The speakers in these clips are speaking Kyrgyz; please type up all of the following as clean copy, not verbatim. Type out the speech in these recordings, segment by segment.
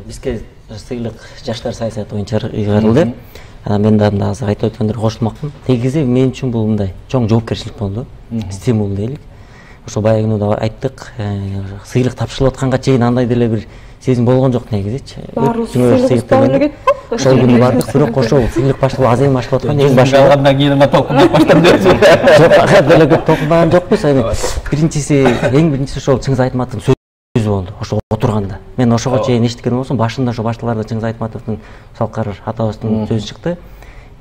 бизге сыйлык жаштар саясаты боюнча ыйгарылды. Мен да азыр айтып өткөндөр кошулмакмын. Негизи мен үчүн бул мындай чоң жоопкерчилик болду. Стимул дейли. Ошо баягы күнү айттык, сыйлык тапшырылып атканга чейин андай деле бир сезим болгон жок негизичи. Ошол күнү бардык, бирок ошол сыйлык башталып азайып башталып аткан эң башында алгандан кийин ана толкундап баштап берсиң. Жок, деле көп толкунбаган жокпуз. Эң биринчиси ошол Чыңгыз Айтматовдун сөзү болду. Ошо отурганда. Мен ошого чейин эчткен болсом, башында ошо башталарда Чыңгыз Айтматовдун Салкар атабыздын сөзү чыкты.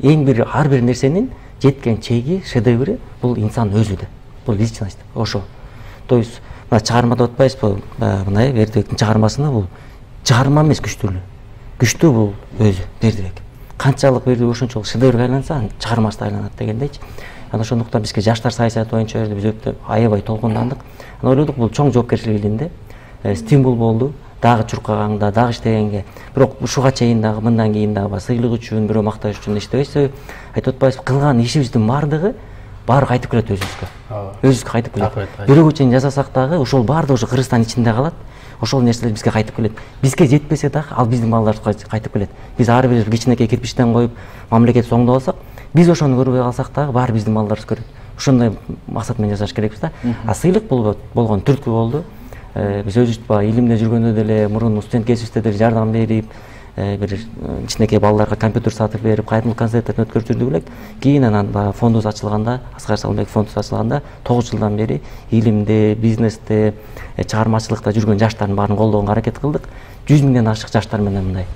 Эң бир ар бир нерсенин жеткен чеги, шедеври бул инсан өзү да. Бул личность. Ошо. То есть, мына чыгарма деп атпайсызбы? Мына Бердибектин чыгармасына бул чыгарма эмес күчтүү. Күчтүү бул өзү Бердибек. Канчалык Бердибек ошончолук шедеврге айланса, чыгармасы да айланат дегендейчи. Анан ошондуктан бизге жаштар саясаты боюнча биз өтө аябай толкундандык. Анан ойлодук, бул чоң жоопкерчилик илинде стимул болду. Дагы чуркаганда, дагы иштегенге. Бирок ушуга чейин дагы мындан кийин дагы сыйлык үчүн, бирөө макташ үчүн иштебейсиз. Айтып атпайсызбы, кылган ишибиздин баардыгы баары кайтып келет өзүбүзгө. Өзүбүзгө кайтып келет. Бирөө үчүн жасасак дагы ошол баардыгы ошо Кыргызстан ичинде калат. Ошол нерселер бизге кайтып келет. Бизге жетпесе дагы ал биздин балдарыбызга кайтып келет. Биз ар бир кичинекей кирпичтен коюп мамлекет соңдоп алсак, биз ошону көрбөй калсак дагы баары биздин балдарыбыз көрөт. Ошондой максат менен жасаш керекпиз да. А сыйлык бул болгон түрткү болду. Биз өзүбүз баягы илимде жүргөндө деле мурун студент кезибизде деле жардам берип, бир кичинекей балдарга компьютер сатып берип, кайрымдуулук концерттерин өткөрүп элек. Кийин анан баягы фондубуз ачылганда, Аскар Салымбеков фондубуз ачылганда 9 жылдан бери илимде, бизнесте, чыгармачылыкта жүргөн жаштардын баарын колдоого аракет кылдык. 100 миңден ашык жаштар менен мындай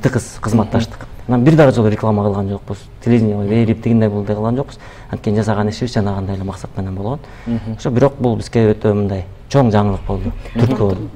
тыгыз кызматташтык. Анан бир дагы жолу реклама кылган жокпуз. Телевидение берип тигиндей булдай кылган жокпуз. Анткени жасаган ишибиз жанагындай эле максат менен болгон. Ошо бирок бул бизге өтө мындай чоң жаңылык болду. Түрткү болду.